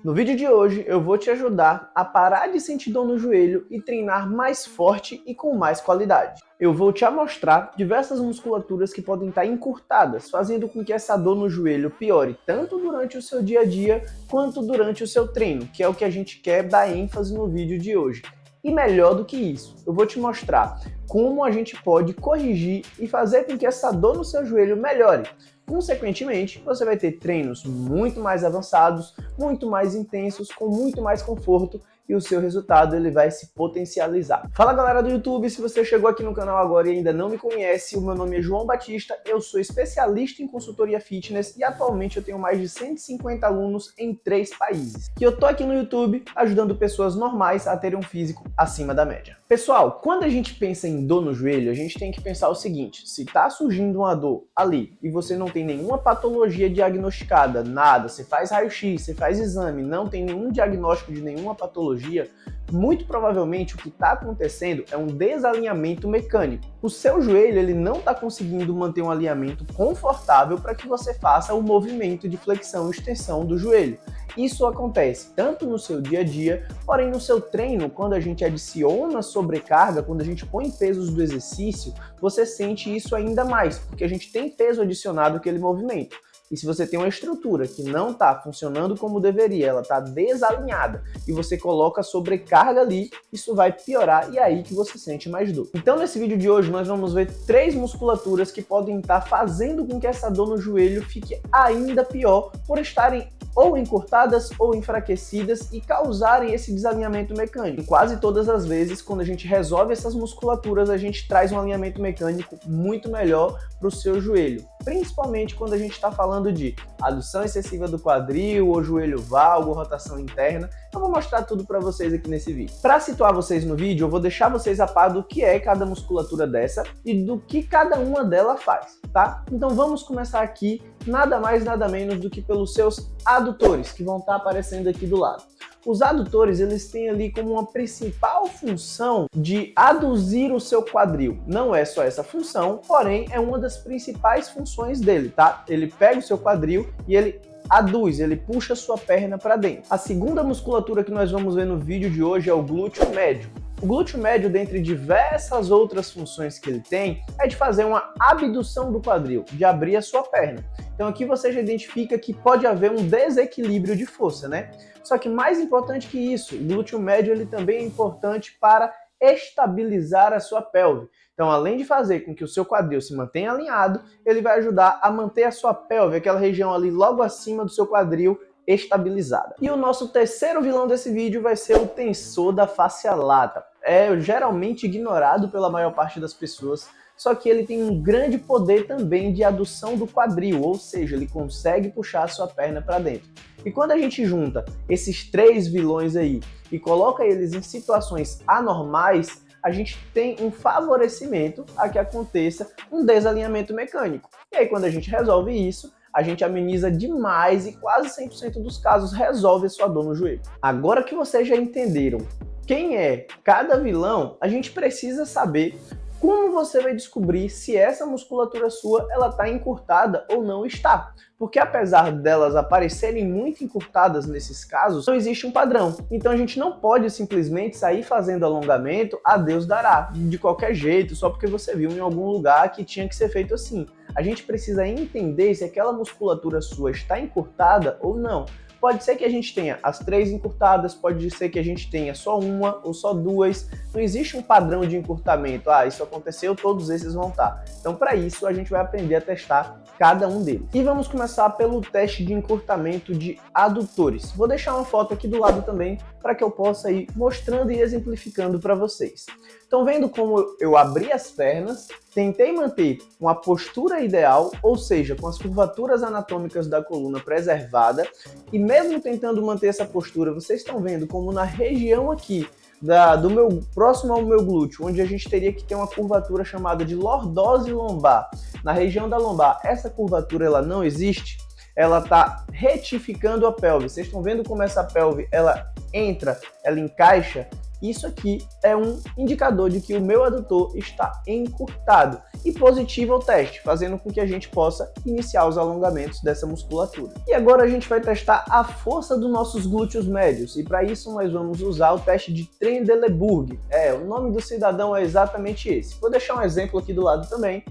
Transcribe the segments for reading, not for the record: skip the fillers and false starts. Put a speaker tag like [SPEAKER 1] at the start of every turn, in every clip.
[SPEAKER 1] No vídeo de hoje eu vou te ajudar a parar de sentir dor no joelho e treinar mais forte e com mais qualidade. Eu vou te mostrar diversas musculaturas que podem estar encurtadas, fazendo com que essa dor no joelho piore tanto durante o seu dia a dia quanto durante o seu treino, que é o que a gente quer dar ênfase no vídeo de hoje. E melhor do que isso, eu vou te mostrar como a gente pode corrigir e fazer com que essa dor no seu joelho melhore. Consequentemente, você vai ter treinos muito mais avançados, muito mais intensos, com muito mais conforto e o seu resultado ele vai se potencializar. Fala galera do YouTube, se você chegou aqui no canal agora e ainda não me conhece, o meu nome é João Batista, eu sou especialista em consultoria fitness e atualmente eu tenho mais de 150 alunos em 3 países. E eu tô aqui no YouTube ajudando pessoas normais a terem um físico acima da média. Pessoal, quando a gente pensa em dor no joelho, a gente tem que pensar o seguinte: se tá surgindo uma dor ali e você não tem nenhuma patologia diagnosticada, nada, você faz raio-x, você faz exame, não tem nenhum diagnóstico de nenhuma patologia, muito provavelmente o que está acontecendo é um desalinhamento mecânico. O seu joelho ele não está conseguindo manter um alinhamento confortável para que você faça o movimento de flexão e extensão do joelho. Isso acontece tanto no seu dia a dia, porém no seu treino, quando a gente adiciona sobrecarga, quando a gente põe pesos do exercício, você sente isso ainda mais, porque a gente tem peso adicionado àquele movimento. E se você tem uma estrutura que não está funcionando como deveria, ela está desalinhada e você coloca sobrecarga ali, isso vai piorar e é aí que você sente mais dor. Então nesse vídeo de hoje nós vamos ver 3 musculaturas que podem estar fazendo com que essa dor no joelho fique ainda pior por estarem ou encurtadas ou enfraquecidas e causarem esse desalinhamento mecânico. E quase todas as vezes, quando a gente resolve essas musculaturas, a gente traz um alinhamento mecânico muito melhor para o seu joelho. Principalmente quando a gente está falando de adução excessiva do quadril, ou joelho valgo, rotação interna. Eu vou mostrar tudo para vocês aqui nesse vídeo. Para situar vocês no vídeo, eu vou deixar vocês a par do que é cada musculatura dessa e do que cada uma delas faz, tá? Então vamos começar aqui, nada mais nada menos do que pelos seus adutores, que vão estar aparecendo aqui do lado. Os adutores, eles têm ali como uma principal função de aduzir o seu quadril. Não é só essa função, porém é uma das principais funções dele, tá? Ele pega o seu quadril e ele aduz, ele puxa a sua perna para dentro. A segunda musculatura que nós vamos ver no vídeo de hoje é o glúteo médio. O glúteo médio, dentre diversas outras funções que ele tem, é de fazer uma abdução do quadril, de abrir a sua perna. Então aqui você já identifica que pode haver um desequilíbrio de força, né? Só que mais importante que isso, o glúteo médio ele também é importante para estabilizar a sua pelve. Então, além de fazer com que o seu quadril se mantenha alinhado, ele vai ajudar a manter a sua pelve, aquela região ali logo acima do seu quadril, estabilizada. E o nosso terceiro vilão desse vídeo vai ser o tensor da fáscia lata. É geralmente ignorado pela maior parte das pessoas, só que ele tem um grande poder também de adução do quadril, ou seja, ele consegue puxar a sua perna para dentro. E quando a gente junta esses 3 vilões aí e coloca eles em situações anormais, a gente tem um favorecimento a que aconteça um desalinhamento mecânico. E aí quando a gente resolve isso, a gente ameniza demais e quase 100% dos casos resolve a sua dor no joelho. Agora que vocês já entenderam quem é cada vilão, a gente precisa saber como você vai descobrir se essa musculatura sua ela está encurtada ou não está. Porque apesar delas aparecerem muito encurtadas nesses casos, não existe um padrão. Então a gente não pode simplesmente sair fazendo alongamento a Deus dará, de qualquer jeito, só porque você viu em algum lugar que tinha que ser feito assim. A gente precisa entender se aquela musculatura sua está encurtada ou não. Pode ser que a gente tenha as 3 encurtadas, pode ser que a gente tenha só uma ou só 2. Não existe um padrão de encurtamento. Ah, isso aconteceu, todos esses vão estar. Então, para isso, a gente vai aprender a testar cada um deles. E vamos começar pelo teste de encurtamento de adutores. Vou deixar uma foto aqui do lado também para que eu possa ir mostrando e exemplificando para vocês. Estão vendo como eu abri as pernas, tentei manter uma postura ideal, ou seja, com as curvaturas anatômicas da coluna preservada, e mesmo tentando manter essa postura, vocês estão vendo como na região aqui, próximo ao meu glúteo, onde a gente teria que ter uma curvatura chamada de lordose lombar. Na região da lombar, essa curvatura ela não existe, ela está retificando a pelve. Vocês estão vendo como essa pelve ela entra, ela encaixa Isso aqui é um indicador de que o meu adutor está encurtado e positivo ao teste, fazendo com que a gente possa iniciar os alongamentos dessa musculatura. E agora a gente vai testar a força dos nossos glúteos médios, e para isso nós vamos usar o teste de Trendelenburg. O nome do cidadão é exatamente esse. Vou deixar um exemplo aqui do lado também.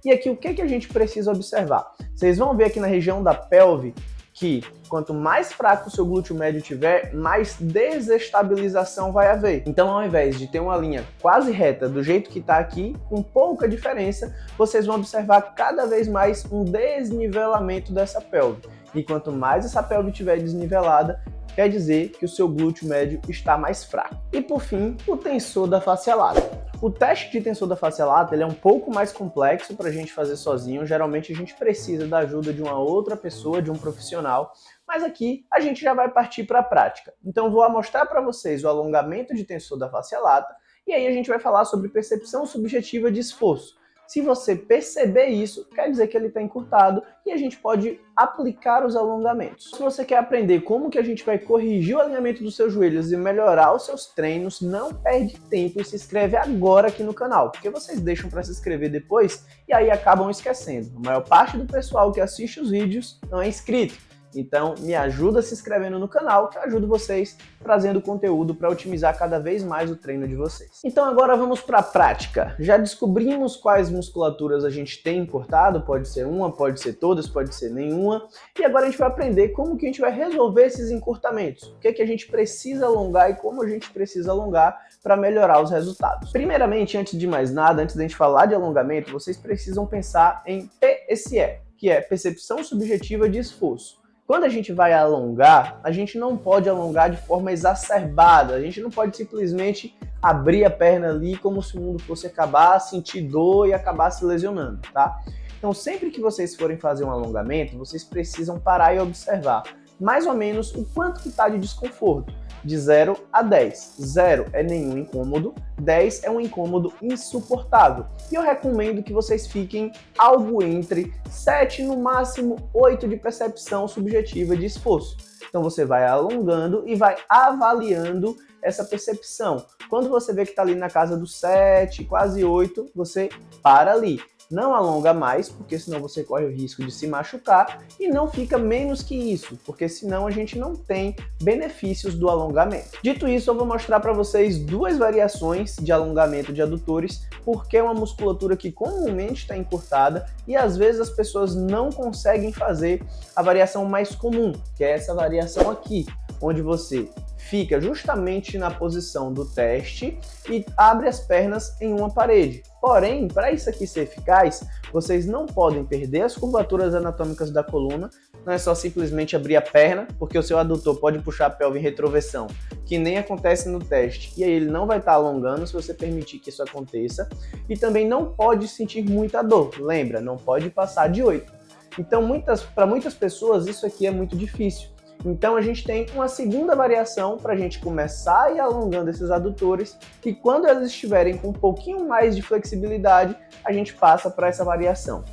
[SPEAKER 1] E aqui o que a gente precisa observar? Vocês vão ver aqui na região da pelve que quanto mais fraco o seu glúteo médio tiver, mais desestabilização vai haver. Então, ao invés de ter uma linha quase reta do jeito que está aqui, com pouca diferença, vocês vão observar cada vez mais um desnivelamento dessa pelve. E quanto mais essa pelve estiver desnivelada, quer dizer que o seu glúteo médio está mais fraco. E por fim, o tensor da face lata. O teste de tensor da face lata ele é um pouco mais complexo para a gente fazer sozinho. Geralmente a gente precisa da ajuda de uma outra pessoa, de um profissional, mas aqui a gente já vai partir para a prática. Então vou mostrar para vocês o alongamento de tensor da face lata e aí a gente vai falar sobre percepção subjetiva de esforço. Se você perceber isso, quer dizer que ele está encurtado e a gente pode aplicar os alongamentos. Se você quer aprender como que a gente vai corrigir o alinhamento dos seus joelhos e melhorar os seus treinos, não perde tempo e se inscreve agora aqui no canal, porque vocês deixam para se inscrever depois e aí acabam esquecendo. A maior parte do pessoal que assiste os vídeos não é inscrito. Então, me ajuda se inscrevendo no canal, que eu ajudo vocês trazendo conteúdo para otimizar cada vez mais o treino de vocês. Então, agora vamos para a prática. Já descobrimos quais musculaturas a gente tem encurtado, pode ser uma, pode ser todas, pode ser nenhuma. E agora a gente vai aprender como que a gente vai resolver esses encurtamentos. O que é que a gente precisa alongar e como a gente precisa alongar para melhorar os resultados. Primeiramente, antes de mais nada, antes da gente falar de alongamento, vocês precisam pensar em PSE, que é percepção subjetiva de esforço. Quando a gente vai alongar, a gente não pode alongar de forma exacerbada, a gente não pode simplesmente abrir a perna ali como se o mundo fosse acabar, sentir dor e acabar se lesionando, tá? Então sempre que vocês forem fazer um alongamento, vocês precisam parar e observar mais ou menos o quanto que está de desconforto, de 0 a 10. 0 é nenhum incômodo, 10 é um incômodo insuportável. E eu recomendo que vocês fiquem algo entre 7, no máximo 8 de percepção subjetiva de esforço. Então você vai alongando e vai avaliando essa percepção. Quando você vê que está ali na casa dos 7, quase 8, você para ali. Não alonga mais, porque senão você corre o risco de se machucar, e não fica menos que isso, porque senão a gente não tem benefícios do alongamento. Dito isso, eu vou mostrar para vocês duas variações de alongamento de adutores, porque é uma musculatura que comumente está encurtada e às vezes as pessoas não conseguem fazer a variação mais comum, que é essa variação aqui, onde você fica justamente na posição do teste e abre as pernas em uma parede. Porém, para isso aqui ser eficaz, vocês não podem perder as curvaturas anatômicas da coluna, não é só simplesmente abrir a perna, porque o seu adutor pode puxar a pelve em retroversão, que nem acontece no teste, e aí ele não vai estar alongando se você permitir que isso aconteça, e também não pode sentir muita dor, lembra, não pode passar de 8. Então, para muitas pessoas, isso aqui é muito difícil. Então a gente tem uma segunda variação para a gente começar a ir alongando esses adutores e quando eles estiverem com um pouquinho mais de flexibilidade, a gente passa para essa variação,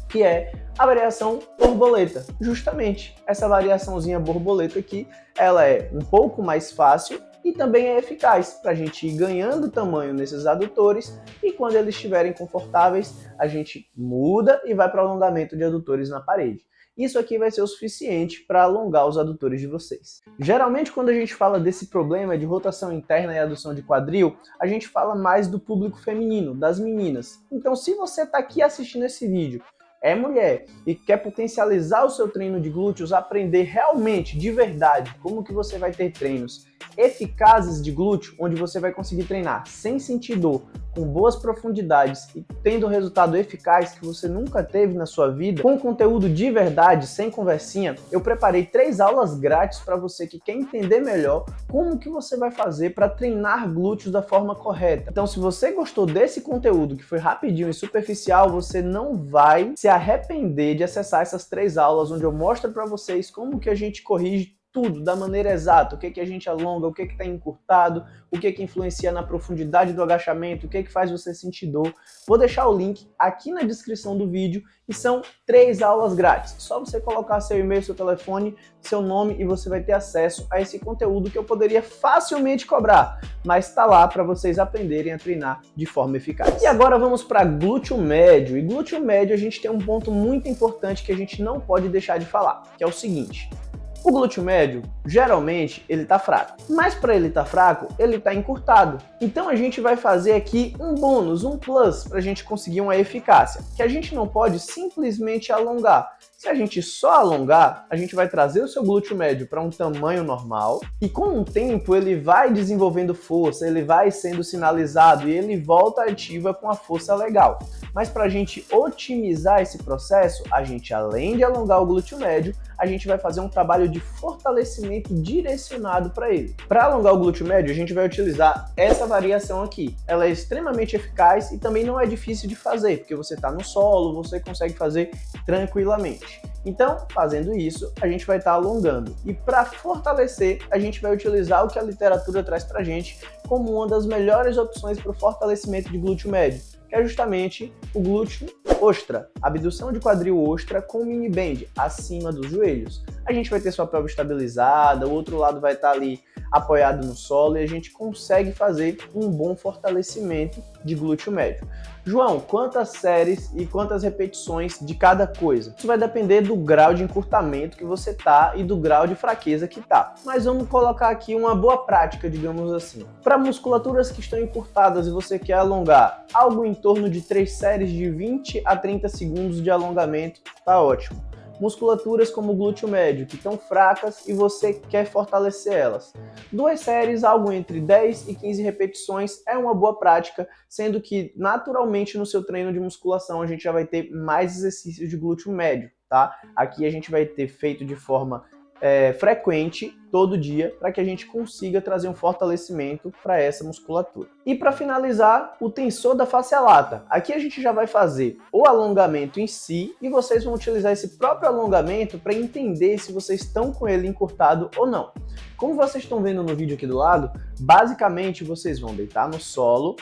[SPEAKER 1] que é a variação borboleta. Justamente essa variaçãozinha borboleta aqui, ela é um pouco mais fácil e também é eficaz para a gente ir ganhando tamanho nesses adutores e quando eles estiverem confortáveis, a gente muda e vai para o alongamento de adutores na parede. Isso aqui vai ser o suficiente para alongar os adutores de vocês. Geralmente, quando a gente fala desse problema de rotação interna e adução de quadril, a gente fala mais do público feminino, das meninas. Então, se você está aqui assistindo esse vídeo, é mulher e quer potencializar o seu treino de glúteos, aprender realmente, de verdade, como que você vai ter treinos eficazes de glúteo, onde você vai conseguir treinar sem sentir dor, com boas profundidades e tendo um resultado eficaz que você nunca teve na sua vida, com conteúdo de verdade, sem conversinha, eu preparei 3 aulas grátis para você que quer entender melhor como que você vai fazer para treinar glúteos da forma correta. Então, se você gostou desse conteúdo, que foi rapidinho e superficial, você não vai se arrepender de acessar essas 3 aulas, onde eu mostro para vocês como que a gente corrige tudo da maneira exata, o que a gente alonga, o que está encurtado, o que influencia na profundidade do agachamento, o que faz você sentir dor. Vou deixar o link aqui na descrição do vídeo e são 3 aulas grátis. Só você colocar seu e-mail, seu telefone, seu nome e você vai ter acesso a esse conteúdo que eu poderia facilmente cobrar, mas está lá para vocês aprenderem a treinar de forma eficaz. E agora vamos para glúteo médio. E glúteo médio a gente tem um ponto muito importante que a gente não pode deixar de falar, que é o seguinte: o glúteo médio, geralmente, ele está fraco. Mas para ele estar fraco, ele está encurtado. Então a gente vai fazer aqui um bônus, um plus, para a gente conseguir uma eficácia, que a gente não pode simplesmente alongar. Se a gente só alongar, a gente vai trazer o seu glúteo médio para um tamanho normal e com o tempo ele vai desenvolvendo força, ele vai sendo sinalizado e ele volta ativa com a força legal. Mas para a gente otimizar esse processo, a gente, além de alongar o glúteo médio, a gente vai fazer um trabalho de fortalecimento direcionado para ele. Para alongar o glúteo médio, a gente vai utilizar essa variação aqui. Ela é extremamente eficaz e também não é difícil de fazer, porque você está no solo, você consegue fazer tranquilamente. Então, fazendo isso, a gente vai estar alongando. E para fortalecer, a gente vai utilizar o que a literatura traz para a gente como uma das melhores opções para o fortalecimento de glúteo médio, que é justamente o glúteo ostra, abdução de quadril ostra com mini band acima dos joelhos. A gente vai ter sua pelve estabilizada, o outro lado vai estar ali apoiado no solo e a gente consegue fazer um bom fortalecimento de glúteo médio. João, quantas séries e quantas repetições de cada coisa? Isso vai depender do grau de encurtamento que você tá e do grau de fraqueza que tá. Mas vamos colocar aqui uma boa prática, digamos assim. Para musculaturas que estão encurtadas e você quer alongar, algo em torno de 3 séries de 20 a 30 segundos de alongamento, tá ótimo. Musculaturas como o glúteo médio, que estão fracas e você quer fortalecer elas. 2 séries, algo entre 10 e 15 repetições, é uma boa prática, sendo que naturalmente no seu treino de musculação a gente já vai ter mais exercícios de glúteo médio, tá? Aqui a gente vai ter feito de forma frequente, todo dia, para que a gente consiga trazer um fortalecimento para essa musculatura. E para finalizar, o tensor da face lata. Aqui a gente já vai fazer o alongamento em si e vocês vão utilizar esse próprio alongamento para entender se vocês estão com ele encurtado ou não. Como vocês estão vendo no vídeo aqui do lado, basicamente vocês vão deitar no solo,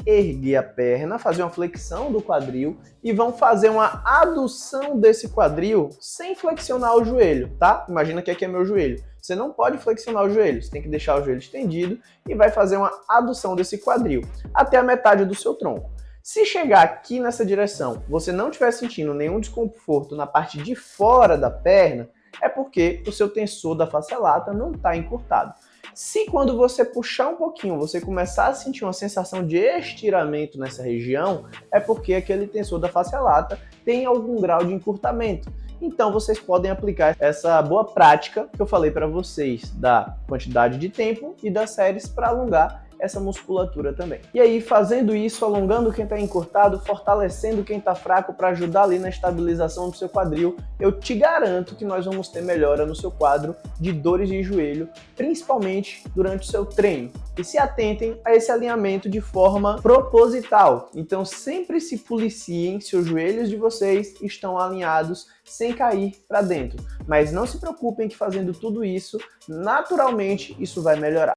[SPEAKER 1] erguer a perna, fazer uma flexão do quadril e vão fazer uma adução desse quadril sem flexionar o joelho, tá? Imagina que aqui é meu joelho. Você não pode flexionar o joelho, você tem que deixar o joelho estendido e vai fazer uma adução desse quadril até a metade do seu tronco. Se chegar aqui nessa direção, você não estiver sentindo nenhum desconforto na parte de fora da perna, é porque o seu tensor da face lata não está encurtado. Se quando você puxar um pouquinho, você começar a sentir uma sensação de estiramento nessa região, é porque aquele tensor da face lata tem algum grau de encurtamento. Então vocês podem aplicar essa boa prática que eu falei para vocês da quantidade de tempo e das séries para alongar essa musculatura também. E aí, fazendo isso, alongando quem está encurtado, fortalecendo quem está fraco para ajudar ali na estabilização do seu quadril, eu te garanto que nós vamos ter melhora no seu quadro de dores de joelho, principalmente durante o seu treino. E se atentem a esse alinhamento de forma proposital. Então sempre se policiem se os joelhos de vocês estão alinhados sem cair para dentro. Mas não se preocupem que fazendo tudo isso, naturalmente isso vai melhorar.